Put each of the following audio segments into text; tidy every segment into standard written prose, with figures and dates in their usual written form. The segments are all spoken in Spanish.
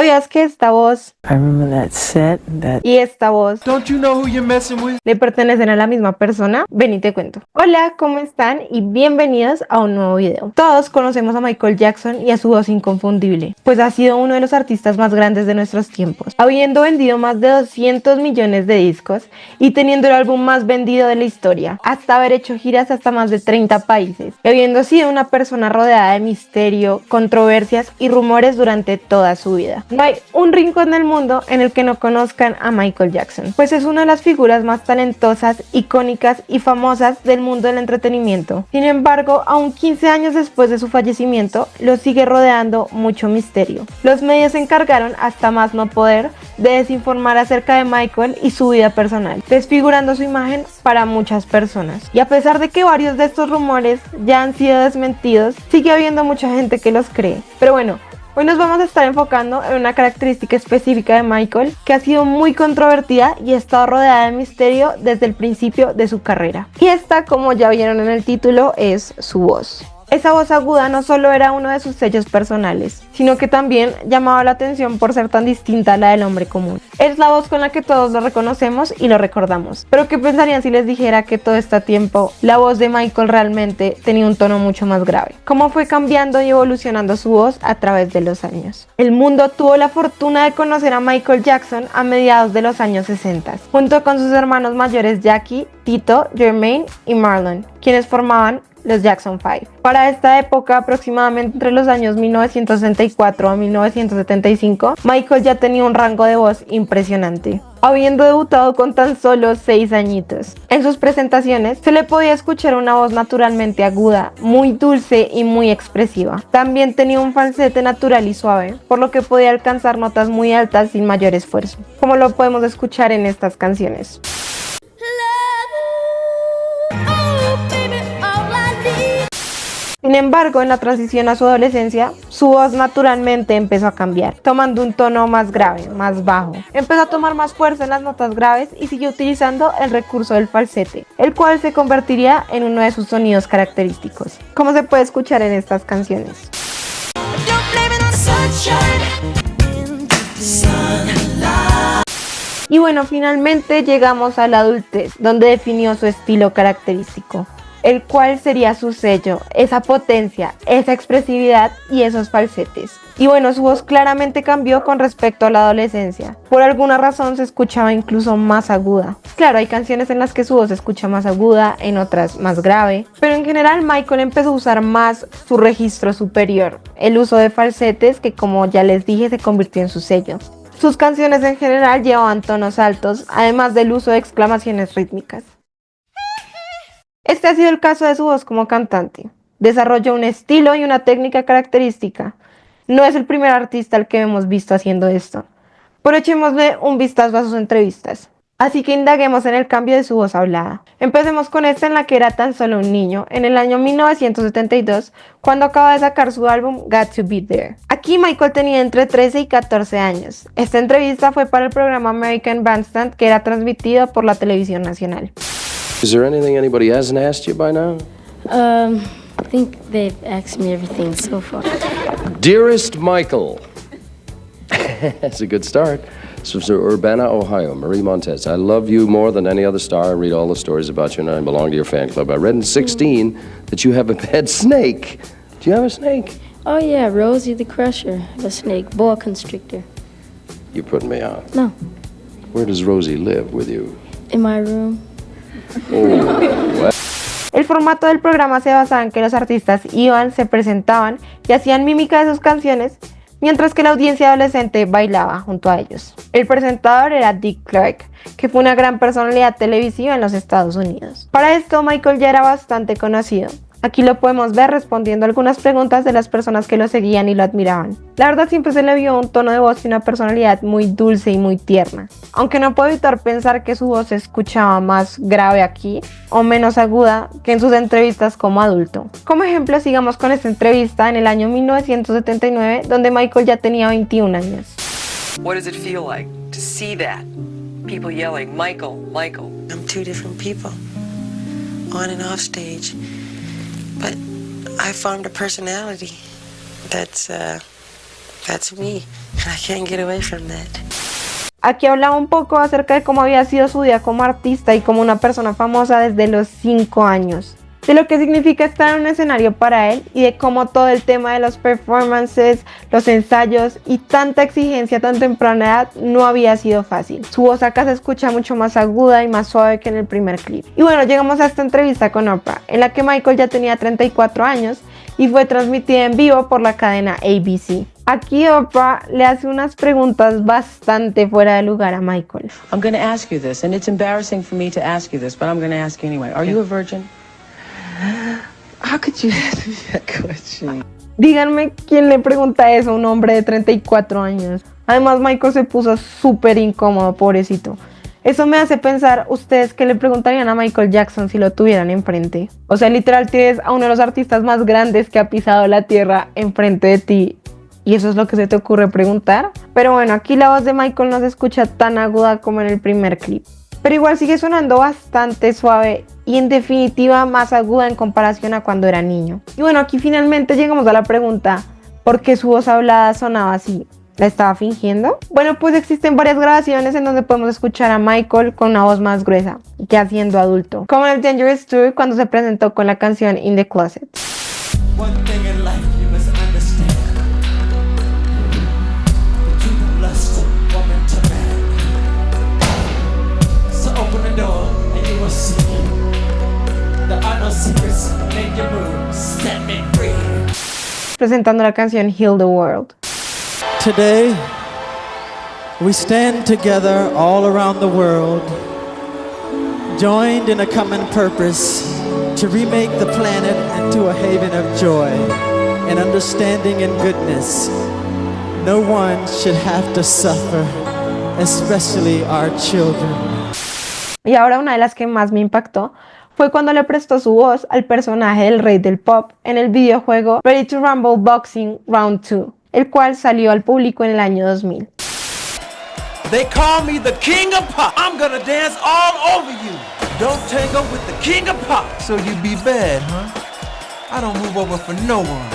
¿Sabías que esta voz I remember that set, y esta voz Don't you know who you're messing with? le pertenecen a la misma persona? Ven y te cuento. Hola, ¿cómo están? Y bienvenidos a un nuevo video. Todos conocemos a Michael Jackson y a su voz inconfundible, pues ha sido uno de los artistas más grandes de nuestros tiempos, habiendo vendido más de 200 millones de discos y teniendo el álbum más vendido de la historia, hasta haber hecho giras hasta más de 30 países, y habiendo sido una persona rodeada de misterio, controversias y rumores durante toda su vida. No hay un rincón del mundo en el que no conozcan a Michael Jackson, pues es una de las figuras más talentosas, icónicas y famosas del mundo del entretenimiento. Sin embargo, aún 15 años después de su fallecimiento, lo sigue rodeando mucho misterio. Los medios se encargaron, hasta más no poder, de desinformar acerca de Michael y su vida personal, desfigurando su imagen para muchas personas. Y a pesar de que varios de estos rumores ya han sido desmentidos, sigue habiendo mucha gente que los cree. Pero bueno, hoy nos vamos a estar enfocando en una característica específica de Michael que ha sido muy controvertida y ha estado rodeada de misterio desde el principio de su carrera. Y esta, como ya vieron en el título, es su voz. Esa voz aguda no solo era uno de sus sellos personales, sino que también llamaba la atención por ser tan distinta a la del hombre común. Es la voz con la que todos lo reconocemos y lo recordamos. Pero ¿qué pensarían si les dijera que todo este tiempo la voz de Michael realmente tenía un tono mucho más grave? ¿Cómo fue cambiando y evolucionando su voz a través de los años? El mundo tuvo la fortuna de conocer a Michael Jackson a mediados de los años 60, junto con sus hermanos mayores Jackie, Tito, Jermaine y Marlon, quienes formaban los Jackson 5. Para esta época, aproximadamente entre los años 1964 a 1975, Michael ya tenía un rango de voz impresionante, habiendo debutado con tan solo 6 añitos. En sus presentaciones se le podía escuchar una voz naturalmente aguda, muy dulce y muy expresiva. También tenía un falsete natural y suave, por lo que podía alcanzar notas muy altas sin mayor esfuerzo, como lo podemos escuchar en estas canciones. Sin embargo, en la transición a su adolescencia, su voz naturalmente empezó a cambiar, tomando un tono más grave, más bajo. Empezó a tomar más fuerza en las notas graves y siguió utilizando el recurso del falsete, el cual se convertiría en uno de sus sonidos característicos, como se puede escuchar en estas canciones. Y bueno, finalmente llegamos a la adultez, donde definió su estilo característico, el cual sería su sello, esa potencia, esa expresividad y esos falsetes. Y bueno, su voz claramente cambió con respecto a la adolescencia. Por alguna razón se escuchaba incluso más aguda. Claro, hay canciones en las que su voz se escucha más aguda, en otras más grave, pero en general Michael empezó a usar más su registro superior, el uso de falsetes que, como ya les dije, se convirtió en su sello. Sus canciones en general llevaban tonos altos, además del uso de exclamaciones rítmicas. Este ha sido el caso de su voz como cantante. Desarrolló un estilo y una técnica característica. No es el primer artista al que hemos visto haciendo esto, pero echémosle un vistazo a sus entrevistas. Así que indaguemos en el cambio de su voz hablada. Empecemos con esta en la que era tan solo un niño, en el año 1972, cuando acaba de sacar su álbum Got to Be There. Aquí Michael tenía entre 13 y 14 años. Esta entrevista fue para el programa American Bandstand, que era transmitido por la televisión nacional. Is there anything anybody hasn't asked you by now? I think they've asked me everything so far. Dearest Michael. That's a good start. So, Urbana, Ohio, Marie Montez. I love you more than any other star. I read all the stories about you and I belong to your fan club. I read in 16 that you have a pet snake. Do you have a snake? Oh yeah, Rosie the Crusher, the snake, boa constrictor. You put me on. No, Where does Rosie live with you? in my room. Oh, El formato del programa se basaba en que los artistas iban, se presentaban y hacían mímica de sus canciones, mientras que la audiencia adolescente bailaba junto a ellos. El presentador era Dick Clark, que fue una gran personalidad televisiva en los Estados Unidos. Para esto, Michael ya era bastante conocido. Aquí lo podemos ver respondiendo algunas preguntas de las personas que lo seguían y lo admiraban. La verdad, siempre se le vio un tono de voz y una personalidad muy dulce y muy tierna. Aunque no puedo evitar pensar que su voz se escuchaba más grave aquí o menos aguda que en sus entrevistas como adulto. Como ejemplo, sigamos con esta entrevista en el año 1979, donde Michael ya tenía 21 años. What does it feel like to see that? People yelling, Michael, Michael. I'm two different people, on and off stage. But I formed a personality that's That's me, and I can't get away from that. Aquí hablaba un poco acerca de cómo había sido su vida como artista y como una persona famosa desde los 5 años, de lo que significa estar en un escenario para él y de cómo todo el tema de los performances, los ensayos y tanta exigencia a tan temprana edad no había sido fácil. Su voz acá se escucha mucho más aguda y más suave que en el primer clip. Y bueno, llegamos a esta entrevista con Oprah, en la que Michael ya tenía 34 años y fue transmitida en vivo por la cadena ABC. Aquí Oprah le hace unas preguntas bastante fuera de lugar a Michael. I'm going to ask you this, and it's embarrassing for me to ask you this, but I'm going to ask you anyway. Are you a virgin? How could you ask me that question? Díganme quién le pregunta eso a un hombre de 34 años. Además, Michael se puso súper incómodo, pobrecito. Eso me hace pensar, ¿ustedes qué le preguntarían a Michael Jackson si lo tuvieran enfrente? O sea, literal tienes a uno de los artistas más grandes que ha pisado la tierra enfrente de ti. ¿Y eso es lo que se te ocurre preguntar? Pero bueno, aquí la voz de Michael no se escucha tan aguda como en el primer clip. Pero igual sigue sonando bastante suave y en definitiva más aguda en comparación a cuando era niño. Y bueno, aquí finalmente llegamos a la pregunta, ¿por qué su voz hablada sonaba así? ¿La estaba fingiendo? Bueno, pues existen varias grabaciones en donde podemos escuchar a Michael con una voz más gruesa, ya siendo adulto. Como en el Dangerous Tour cuando se presentó con la canción In the Closet. One thing in life you must understand. You lust woman to man. So open the door and you will see. There are no secrets in your room. Set me free. Presentando la canción Heal the World. Today, we stand together all around the world, joined in a common purpose to remake the planet into a haven of joy and understanding and goodness. No one should have to suffer, especially our children. Y ahora una de las que más me impactó fue cuando le prestó su voz al personaje del rey del pop en el videojuego Ready to Rumble Boxing Round 2, el cual salió al público en el año 2000. They call me the king of pop. I'm gonna dance all over you. Don't tango with the king of pop. So you be bad, huh? I don't move over for no one.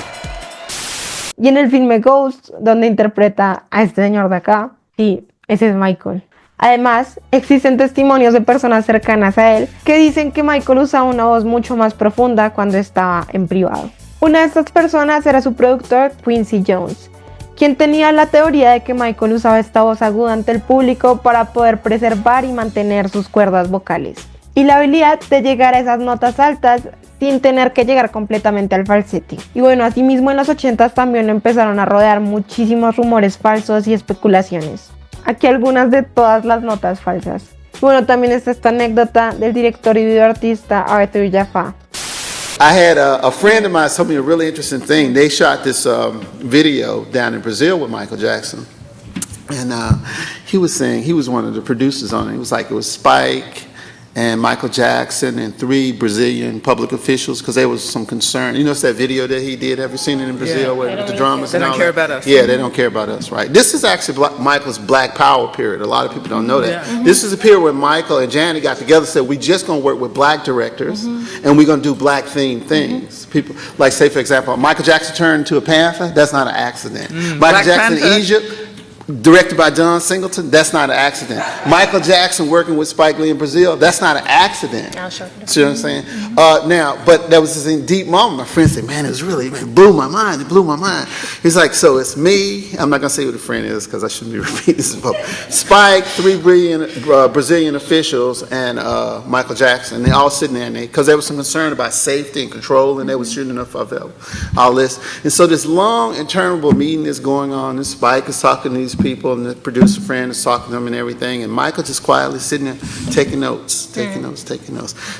Y en el filme Ghost, donde interpreta a este señor de acá, sí, ese es Michael. Además, existen testimonios de personas cercanas a él que dicen que Michael usaba una voz mucho más profunda cuando estaba en privado. Una de estas personas era su productor Quincy Jones, quien tenía la teoría de que Michael usaba esta voz aguda ante el público para poder preservar y mantener sus cuerdas vocales y la habilidad de llegar a esas notas altas sin tener que llegar completamente al falsete. Y bueno, asimismo en los 80s también empezaron a rodear muchísimos rumores falsos y especulaciones. Aquí algunas de todas las notas falsas. Bueno, también está esta anécdota del director y videoartista Arthur Jaffa. I had a friend of mine told me a really interesting thing. They shot this video down in Brazil with Michael Jackson. And he was saying, he was one of the producers on it. It was like it was Spike and Michael Jackson and 3 Brazilian public officials because there was some concern. You know, it's that video that he did. Have you seen it in Brazil with the drummers? They don't care about us. Yeah, they don't care about us, right? This is actually Michael's Black Power period. A lot of people don't know that. Yeah. This is a period where Michael and Janet got together and said, we're just going to work with black directors and we're going to do black themed things. People, like say for example, Michael Jackson turned into a panther. That's not an accident. Michael Black Jackson in Panther. Egypt, directed by John Singleton, that's not an accident. Michael Jackson working with Spike Lee in Brazil, that's not an accident. See what I'm saying? Now, but that was this deep moment. My friend said, man, it blew my mind. It blew my mind. He's like, so it's me. I'm not going to say who the friend is because I shouldn't be repeating this. Spike, 3 Brazilian officials, and Michael Jackson. They all sitting there because there was some concern about safety and control, and they were shooting enough of all this. And so this long, interminable meeting is going on, and Spike is talking to these people, and the producer friend is talking to them and everything, and Michael just quietly sitting there taking notes.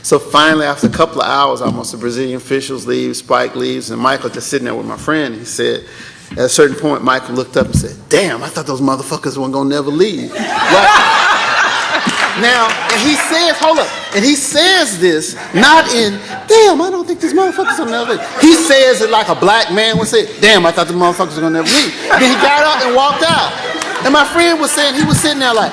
So finally, after a couple of hours, almost the Brazilian officials leave, Spike leaves, and Michael just sitting there with my friend. He said, at a certain point, Michael looked up and said, damn, I thought those motherfuckers weren't gonna never leave. Now, and he says, hold up, and he says this not in, damn, I don't think these motherfuckers will never leave. He says it like a black man would say, damn, I thought the motherfuckers were gonna never leave. Then he got up and walked out. And my friend was saying, he was sitting there like.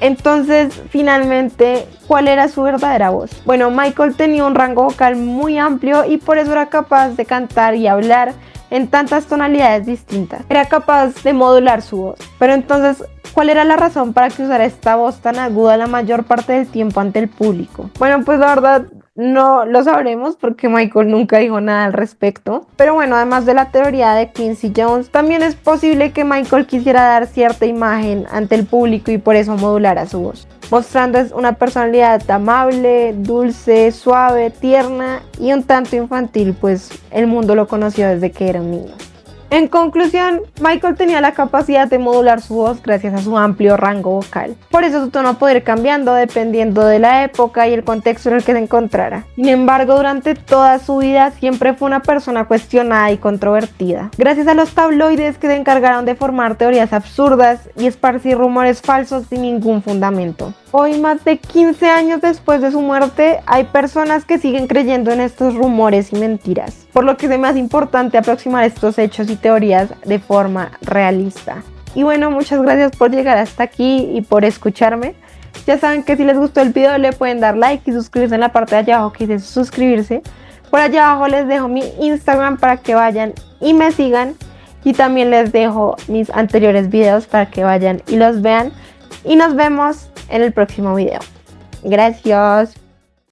Entonces, finalmente, ¿cuál era su verdadera voz? Bueno, Michael tenía un rango vocal muy amplio y por eso era capaz de cantar y hablar en tantas tonalidades distintas. Era capaz de modular su voz. Pero entonces, ¿cuál era la razón para que usara esta voz tan aguda la mayor parte del tiempo ante el público? Bueno, pues la verdad no lo sabremos porque Michael nunca dijo nada al respecto. Pero bueno, además de la teoría de Quincy Jones, también es posible que Michael quisiera dar cierta imagen ante el público y por eso modulara su voz, mostrando una personalidad amable, dulce, suave, tierna y un tanto infantil, pues el mundo lo conoció desde que era un niño. En conclusión, Michael tenía la capacidad de modular su voz gracias a su amplio rango vocal. Por eso su tono podía ir cambiando dependiendo de la época y el contexto en el que se encontrara. Sin embargo, durante toda su vida siempre fue una persona cuestionada y controvertida. Gracias a los tabloides que se encargaron de formar teorías absurdas y esparcir rumores falsos sin ningún fundamento. Hoy, más de 15 años después de su muerte, hay personas que siguen creyendo en estos rumores y mentiras, por lo que es más importante aproximar estos hechos y teorías de forma realista. Y bueno, muchas gracias por llegar hasta aquí y por escucharme. Ya saben que si les gustó el video le pueden dar like y suscribirse en la parte de allá abajo que dice suscribirse. Por allá abajo les dejo mi Instagram para que vayan y me sigan. Y también les dejo mis anteriores videos para que vayan y los vean. Y nos vemos en el próximo video. Gracias.